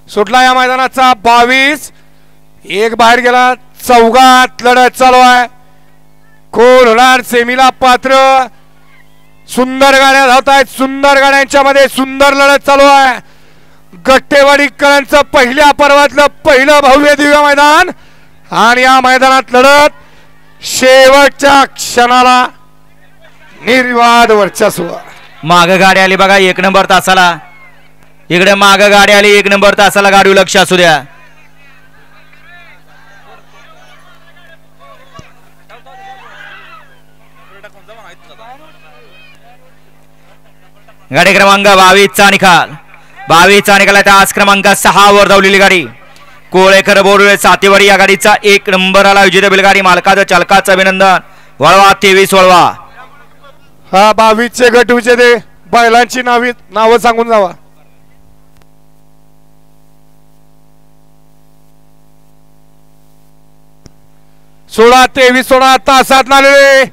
सुटला या मैदानाचा 22 एक बाहेर गेला चौघात लढत चालू आहे कोण होणार सेमीला पात्र सुंदर गाड्या धावत आहेत सुंदर गाड्यांच्या मध्ये सुंदर लढत चालू आहे गट्टेवाडीकरांचं पहिल्या पर्वातलं पहिलं भव्य दिव्य मैदान आणि या मैदानात लढत शेवटच्या क्षणाला निर्विवाद वर्चस्व माग गाडी आली बघा 1 नंबर तासाला इकडे माग गाडी आली 1 नंबर तासाला गाडी लक्ष असू द्या गाडी क्रमांक 22 चा निकाल 22 चा निकाल आज क्रमांक 6 वर धावलेली गाडी कोळेकर बोरुळे सातेवाडी या गाडीचा 1 नंबरला विजेता बैलगाडी मालकाचं चालकाचं अभिनंदन वळवा 23 वळवा हा 22 चे गट विजेते बैलांची नावं सांगून जावा 16-23 तासात आलेले